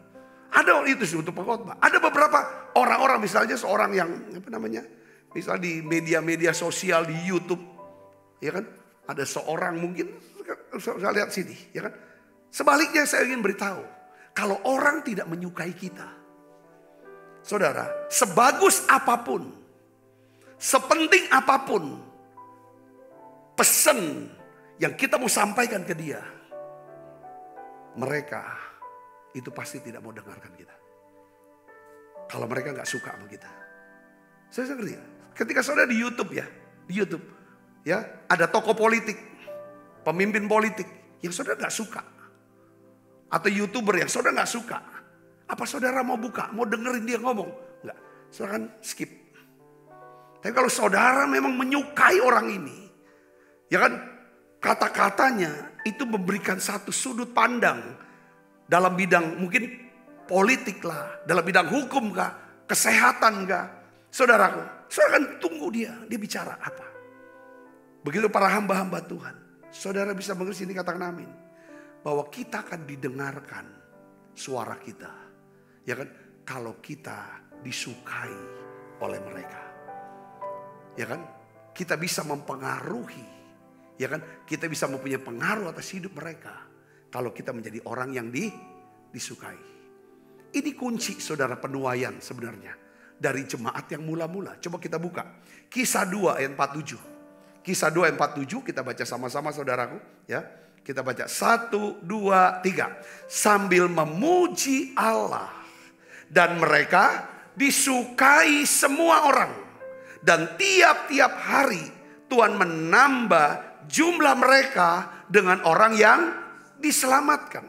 Ada itu sih untuk pengkhotbah. Ada beberapa orang-orang, misalnya seorang yang misalnya di media-media sosial, di YouTube, ya kan, ada seorang mungkin saya lihat sini, ya kan. Sebaliknya saya ingin beritahu, kalau orang tidak menyukai kita, saudara, sebagus apapun, sepenting apapun pesan yang kita mau sampaikan ke dia, mereka itu pasti tidak mau dengarkan kita. Kalau mereka gak suka sama kita. Saya ngerti ya. Ketika saudara di YouTube ya, ada tokoh politik, pemimpin politik yang saudara gak suka, atau YouTuber yang saudara gak suka, apa saudara mau buka, mau dengerin dia ngomong? Enggak, saudara kan skip. Tapi kalau saudara memang menyukai orang ini, ya kan, kata-katanya itu memberikan satu sudut pandang dalam bidang mungkin politik lah, dalam bidang hukum kah, kesehatan kah, saudaraku, saudara kan tunggu dia bicara apa. Begitu para hamba-hamba Tuhan, saudara bisa mengerti ini, katakan amin, bahwa kita akan didengarkan suara kita, ya kan, kalau kita disukai oleh mereka, ya kan, kita bisa mempengaruhi, ya kan, kita bisa mempunyai pengaruh atas hidup mereka kalau kita menjadi orang yang disukai. Ini kunci saudara penuaian sebenarnya dari jemaat yang mula-mula. Coba kita buka Kisah 2 ayat 47. Kisah 2 ayat 47 kita baca sama-sama saudaraku, ya. Kita baca 1, 2, 3. Sambil memuji Allah dan mereka disukai semua orang. Dan tiap-tiap hari Tuhan menambah jumlah mereka dengan orang yang diselamatkan.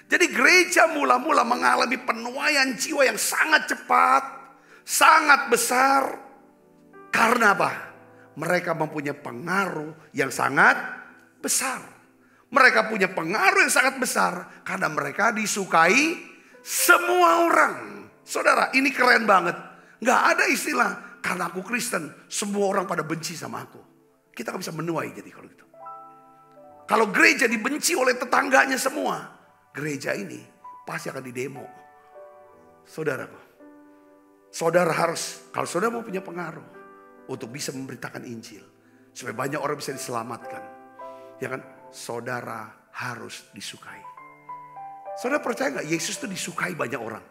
Jadi gereja mula-mula mengalami penuaian jiwa yang sangat cepat, sangat besar. Karena apa? Mereka mempunyai pengaruh yang sangat besar. Mereka punya pengaruh yang sangat besar karena mereka disukai semua orang. Saudara, ini keren banget. Gak ada istilah karena aku Kristen semua orang pada benci sama aku. Kita gak bisa menuai jadi kalau gitu. Kalau gereja dibenci oleh tetangganya semua, gereja ini pasti akan didemo. Saudaraku, saudara harus, kalau saudara mau punya pengaruh untuk bisa memberitakan Injil, supaya banyak orang bisa diselamatkan, ya kan, saudara harus disukai. Saudara percaya gak Yesus itu disukai banyak orang?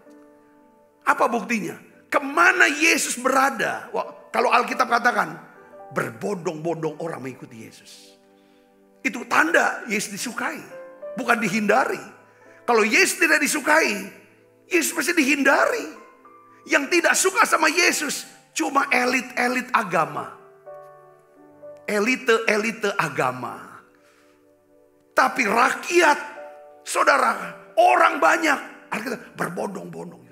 Apa buktinya? Kemana Yesus berada? Wah, kalau Alkitab katakan, berbondong-bondong orang mengikuti Yesus. Itu tanda Yesus disukai, bukan dihindari. Kalau Yesus tidak disukai, Yesus pasti dihindari. Yang tidak suka sama Yesus cuma elit-elit agama. Elite-elite agama. Tapi rakyat, saudara, orang banyak, Alkitab berbondong-bondong.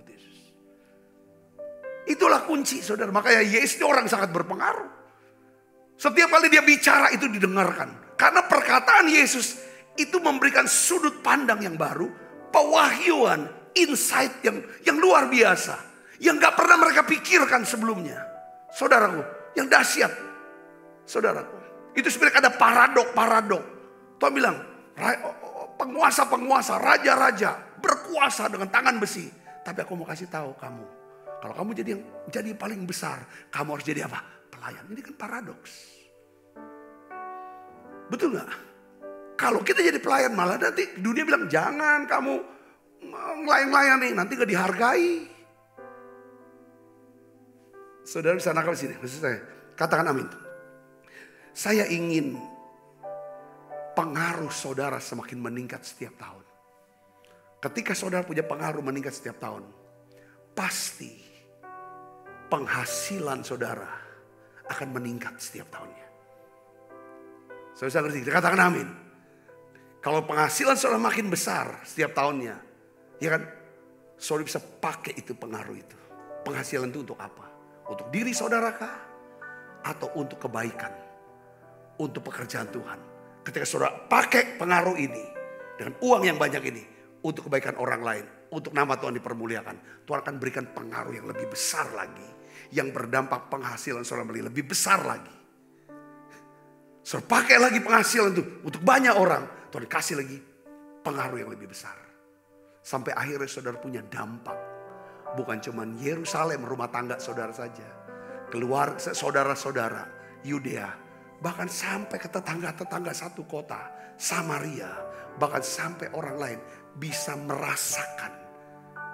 Itulah kunci, saudara. Makanya Yesus itu orang sangat berpengaruh. Setiap kali dia bicara itu didengarkan. Karena perkataan Yesus itu memberikan sudut pandang yang baru, pewahyuan, insight yang luar biasa. Yang gak pernah mereka pikirkan sebelumnya. Saudaraku, yang dahsyat. Saudaraku, itu sebenarnya ada paradok. Tuhan bilang, penguasa-penguasa, raja-raja berkuasa dengan tangan besi. Tapi aku mau kasih tahu kamu, kalau kamu jadi paling besar, kamu harus jadi apa? Pelayan. Ini kan paradoks. Betul gak? Kalau kita jadi pelayan malah nanti dunia bilang jangan kamu ngelayani, nanti gak dihargai. Saudara bisa nangkap sini, maksud saya, katakan amin. Saya ingin pengaruh saudara semakin meningkat setiap tahun. Ketika saudara punya pengaruh meningkat setiap tahun, pasti penghasilan saudara akan meningkat setiap tahunnya. Saudara ngerti? Katakan amin. Kalau penghasilan saudara makin besar setiap tahunnya, ya kan? Saudara bisa pakai itu pengaruh itu. Penghasilan itu untuk apa? Untuk diri saudara kah? Atau untuk kebaikan? Untuk pekerjaan Tuhan. Ketika saudara pakai pengaruh ini dengan uang yang banyak ini untuk kebaikan orang lain, untuk nama Tuhan dipermuliakan, Tuhan akan berikan pengaruh yang lebih besar lagi, yang berdampak penghasilan saudara lebih besar lagi. Saudara pakai lagi penghasilan itu untuk banyak orang, Tuhan kasih lagi pengaruh yang lebih besar. Sampai akhirnya saudara punya dampak, bukan cuma Yerusalem rumah tangga saudara saja, keluar saudara-saudara Yudea, bahkan sampai ke tetangga-tetangga satu kota, Samaria, bahkan sampai orang lain bisa merasakan.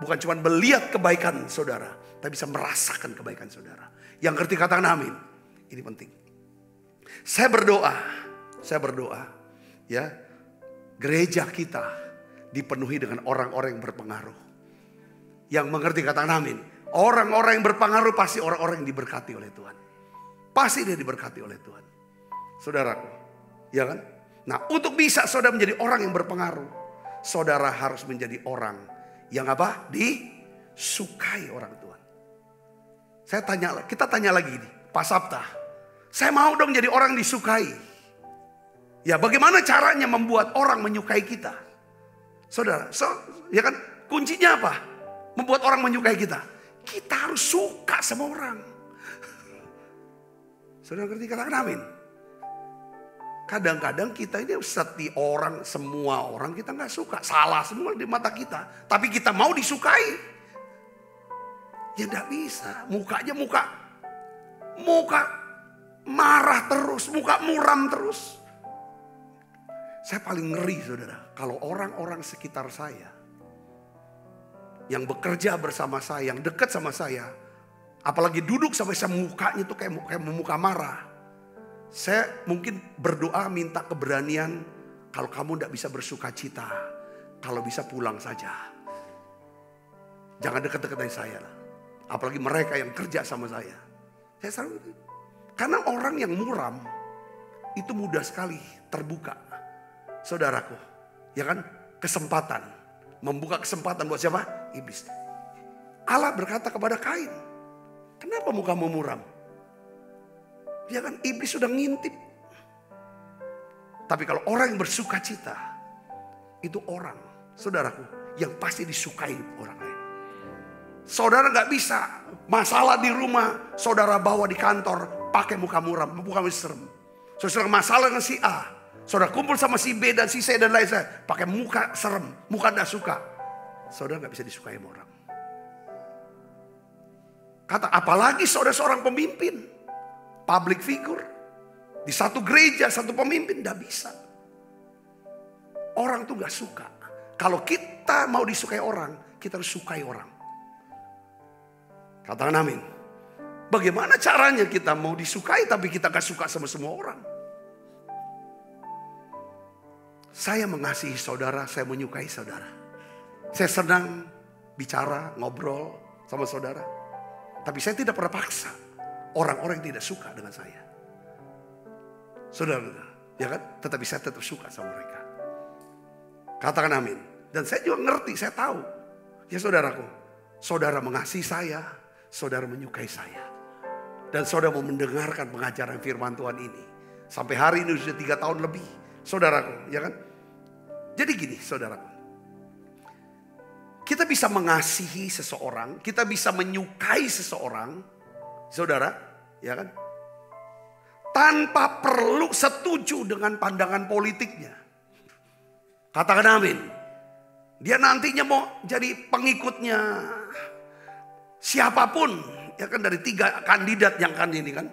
Bukan cuma melihat kebaikan saudara, tapi bisa merasakan kebaikan saudara. Yang ngerti katakan amin. Ini penting. Saya berdoa ya, gereja kita dipenuhi dengan orang-orang yang berpengaruh. Yang mengerti katakan amin. Orang-orang yang berpengaruh pasti orang-orang yang diberkati oleh Tuhan. Pasti dia diberkati oleh Tuhan. Saudaraku, ya kan? Nah, untuk bisa saudara menjadi orang yang berpengaruh, saudara harus menjadi orang yang apa? Disukai orang Tuhan. Kita tanya lagi nih, Pak Sabta. Saya mau dong jadi orang yang disukai. Ya, bagaimana caranya membuat orang menyukai kita? Saudara, ya kan? Kuncinya apa? Membuat orang menyukai kita. Kita harus suka sama orang. Saudara ngerti katakan amin. Kadang-kadang kita ini semua orang kita nggak suka. Salah semua di mata kita. Tapi kita mau disukai. Ya nggak bisa. Mukanya muka marah terus. Muka muram terus. Saya paling ngeri saudara. Kalau orang-orang sekitar saya yang bekerja bersama saya, yang dekat sama saya, apalagi duduk sama saya, mukanya tuh kayak muka marah. Saya mungkin berdoa minta keberanian, kalau kamu tidak bisa bersuka cita, kalau bisa pulang saja. Jangan dekat-dekat dengan saya lah. Apalagi mereka yang kerja sama saya. Saya selalu, karena orang yang muram itu mudah sekali terbuka. Saudaraku, ya kan? Kesempatan. Membuka kesempatan buat siapa? Iblis. Allah berkata kepada Kain, kenapa mukamu muram? Ya kan, iblis sudah ngintip. Tapi kalau orang yang bersuka cita, itu orang, saudaraku, yang pasti disukai orang lain. Saudara gak bisa masalah di rumah, saudara bawa di kantor, pakai muka muram, muka serem. Saudara masalah dengan si A, saudara kumpul sama si B dan si C dan lain sebagainya, pakai muka serem, muka gak suka. Saudara gak bisa disukai sama orang. Kata apalagi saudara seorang pemimpin, public figure, di satu gereja, satu pemimpin, gak bisa. Orang tuh gak suka. Kalau kita mau disukai orang, kita harus sukai orang. Katakan amin. Bagaimana caranya kita mau disukai tapi kita gak suka sama semua orang? Saya mengasihi saudara, saya menyukai saudara. Saya senang bicara, ngobrol sama saudara. Tapi saya tidak pernah paksa orang-orang yang tidak suka dengan saya. Saudara, ya kan? Tetapi saya tetap suka sama mereka. Katakan amin. Dan saya juga ngerti, saya tahu. Ya saudaraku, saudara mengasihi saya, saudara menyukai saya. Dan saudara mau mendengarkan pengajaran firman Tuhan ini. Sampai hari ini sudah 3 tahun lebih. Saudaraku, ya kan? Jadi gini saudaraku. kita bisa mengasihi seseorang, kita bisa menyukai seseorang, saudara, ya kan? Tanpa perlu setuju dengan pandangan politiknya. Katakan amin. Dia nantinya mau jadi pengikutnya siapapun, ya kan, dari 3 kandidat yang kan ini kan,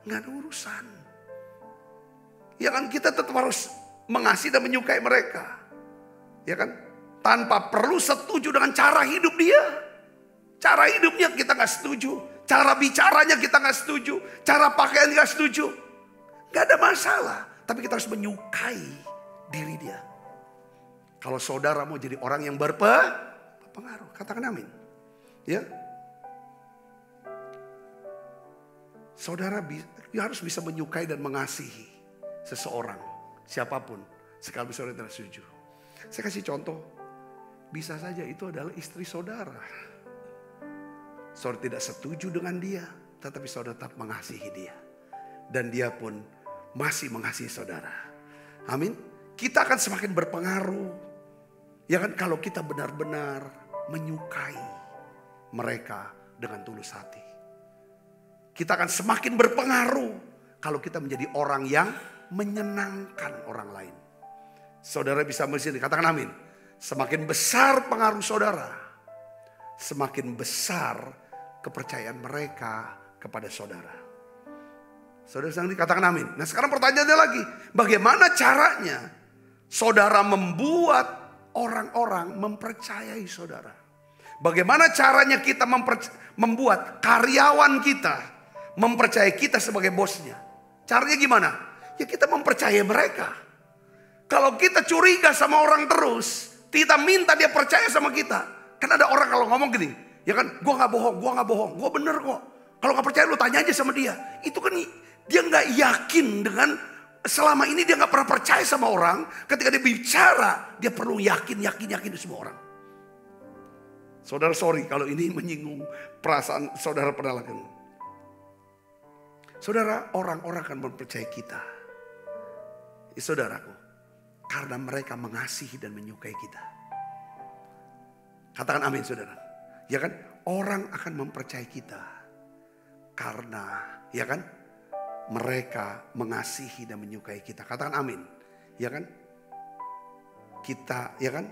nggak ada urusan. Ya kan, kita tetap harus mengasihi dan menyukai mereka, ya kan, tanpa perlu setuju dengan cara hidup dia. Cara hidupnya kita nggak setuju, cara bicaranya kita nggak setuju, cara pakaian nggak setuju, nggak ada masalah. Tapi kita harus menyukai diri dia. Kalau saudara mau jadi orang yang berpengaruh, katakan amin. Ya, saudara harus bisa menyukai dan mengasihi seseorang, siapapun, sekalipun saudara tidak setuju. Saya kasih contoh, bisa saja itu adalah istri saudara. Saudara tidak setuju dengan dia, tetapi saudara tetap mengasihi dia. Dan dia pun masih mengasihi saudara. Amin. Kita akan semakin berpengaruh, ya kan, kalau kita benar-benar menyukai mereka dengan tulus hati. Kita akan semakin berpengaruh kalau kita menjadi orang yang menyenangkan orang lain. Saudara bisa melihat, katakan amin. Semakin besar pengaruh saudara, semakin besar kepercayaan mereka kepada saudara. Saudara sedang dikatakan amin. Nah, sekarang pertanyaannya lagi, bagaimana caranya saudara membuat orang-orang mempercayai saudara? Bagaimana caranya kita membuat karyawan kita mempercayai kita sebagai bosnya? Caranya gimana? Ya kita mempercayai mereka. Kalau kita curiga sama orang terus, kita minta dia percaya sama kita. Kan ada orang kalau ngomong gini, ya kan, gue gak bohong, gue bener kok. Kalau gak percaya lu tanya aja sama dia. Itu kan dia gak yakin dengan, selama ini dia gak pernah percaya sama orang. Ketika dia bicara, dia perlu yakin di semua orang. Saudara sorry kalau ini menyinggung perasaan saudara pernah lakukan. Saudara, orang-orang akan mempercayai kita, saudaraku, karena mereka mengasihi dan menyukai kita. Katakan amin saudara. Ya kan, orang akan mempercayai kita karena, ya kan, mereka mengasihi dan menyukai kita. Katakan amin. Ya kan, kita, ya kan,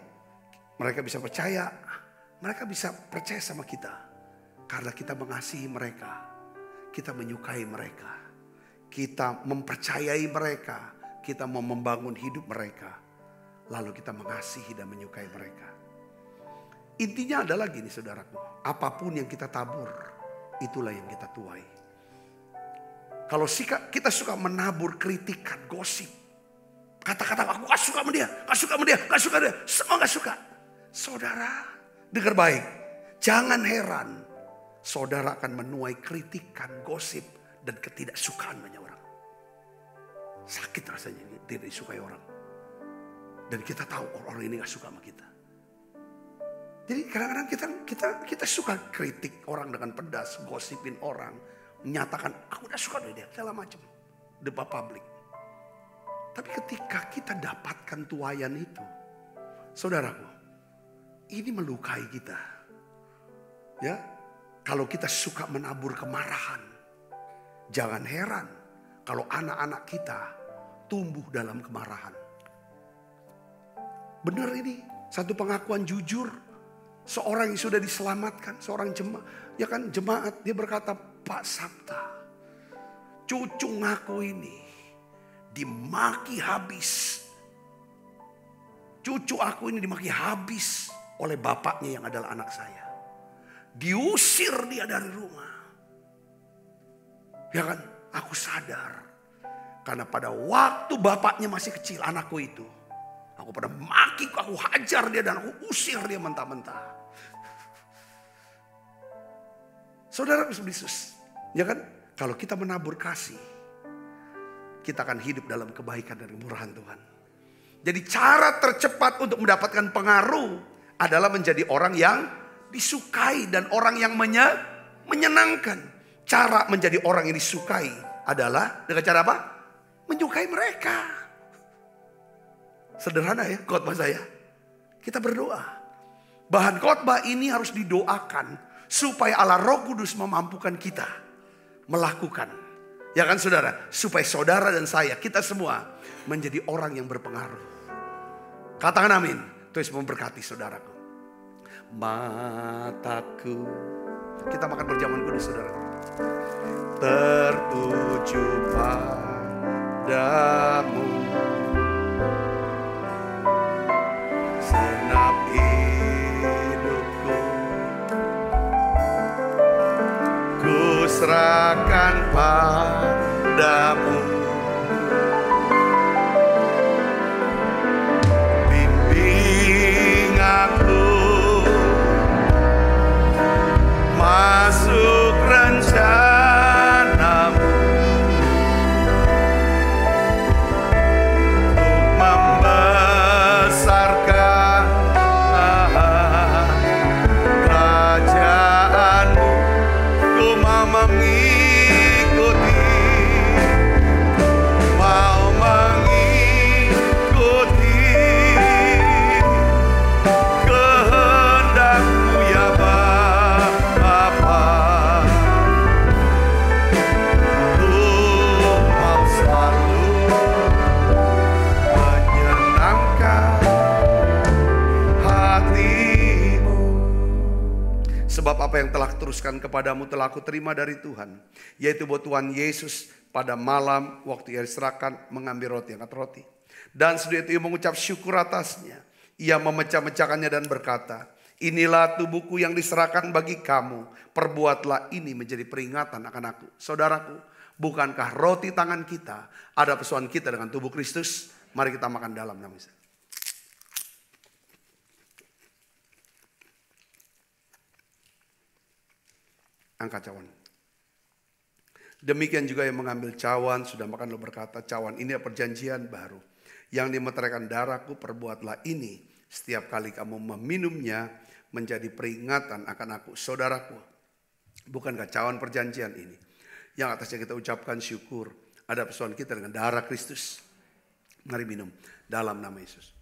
mereka bisa percaya. Mereka bisa percaya sama kita karena kita mengasihi mereka. Kita menyukai mereka. Kita mempercayai mereka. Kita mau membangun hidup mereka. Lalu kita mengasihi dan menyukai mereka. Intinya adalah gini saudaraku. Apapun yang kita tabur, itulah yang kita tuai. Kalau kita suka menabur kritikan, gosip. Kata-kata aku gak suka sama dia, gak suka sama dia, gak suka dia. Semua gak suka. Saudara, dengar baik. Jangan heran. Saudara akan menuai kritikan, gosip, dan ketidaksukaan banyak orang. Sakit rasanya tidak disukai orang. Dan kita tahu orang ini gak suka sama kita. Jadi kadang-kadang kita suka kritik orang dengan pedas, gosipin orang. Menyatakan aku gak suka dari dia, segala macam. Depan publik. Tapi ketika kita dapatkan tuayan itu, saudaraku, ini melukai kita. Ya, kalau kita suka menabur kemarahan, jangan heran kalau anak-anak kita tumbuh dalam kemarahan. Benar ini, satu pengakuan jujur, seorang yang sudah diselamatkan, seorang jemaat, dia berkata, Pak Sabta, cucu ngaku ini dimaki habis. Cucu aku ini dimaki habis oleh bapaknya yang adalah anak saya. Diusir dia dari rumah. Ya kan, aku sadar. Karena pada waktu bapaknya masih kecil, anakku itu. Aku pada maki, aku hajar dia dan aku usir dia mentah-mentah. Saudara Yesus, ya kan? Kalau kita menabur kasih, kita akan hidup dalam kebaikan dan kemurahan Tuhan. Jadi cara tercepat untuk mendapatkan pengaruh adalah menjadi orang yang disukai dan orang yang menyenangkan. Cara menjadi orang yang disukai adalah dengan cara apa? Menyukai mereka. Sederhana ya khotbah saya. Kita berdoa. Bahan khotbah ini harus didoakan supaya Allah Roh Kudus memampukan kita melakukan. Ya kan saudara? Supaya saudara dan saya, kita semua menjadi orang yang berpengaruh. Katakan amin. Tuhan memberkati saudaraku. Mataku, kita makan berjamahan kudus saudara, tertuju padamu. Senap hidupku ku serahkan padamu. Bimbing aku masuk rencanamu, untuk membesarkan kerajaanmu. Ku mau mengikuti, mau mengikuti kehendak-Mu ya Bapa. Ku mau selalu menyenangkan hati-Mu. Sebab apa yang telah teruskan kepadamu telah aku terima dari Tuhan, yaitu bahwa Tuhan Yesus pada malam waktu ia diserahkan mengambil roti, angkat roti. Dan sesudah itu ia mengucap syukur atasnya. Ia memecah-mecahkannya dan berkata, inilah tubuhku yang diserahkan bagi kamu. Perbuatlah ini menjadi peringatan akan aku. Saudaraku, bukankah roti tangan kita ada persoalan kita dengan tubuh Kristus? Mari kita makan dalam nama Yesus. Angkat cawan. Demikian juga yang mengambil cawan sudah makan lalu berkata, cawan ini perjanjian baru yang dimeteraikan darahku. Perbuatlah ini setiap kali kamu meminumnya menjadi peringatan akan aku. Saudaraku, bukankah cawan perjanjian ini yang atasnya kita ucapkan syukur, ada persoalan kita dengan darah Kristus? Mari minum dalam nama Yesus.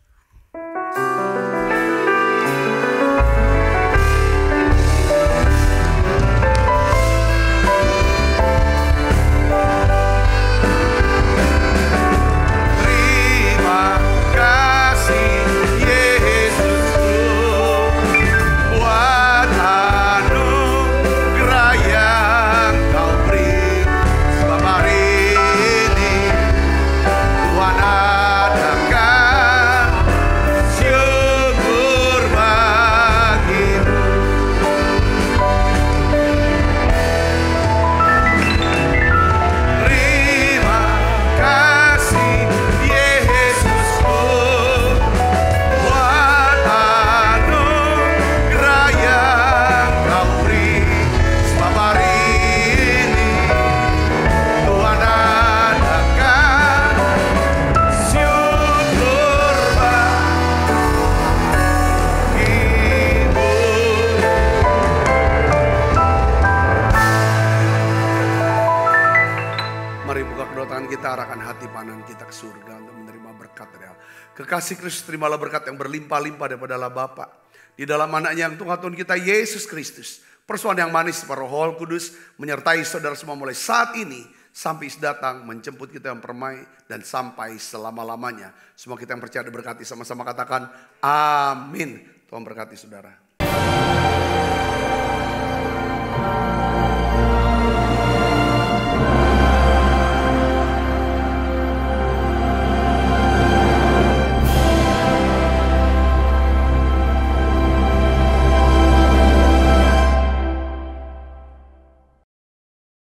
Kekasih Kristus, terimalah berkat yang berlimpah-limpah daripada Allah Bapa di dalam anaknya yang Tuhan kita Yesus Kristus. Persoalan yang manis para Roh Kudus menyertai saudara semua mulai saat ini sampai datang menjemput kita yang permai dan sampai selama-lamanya. Semua kita yang percaya diberkati, sama-sama katakan amin. Tuhan berkati saudara.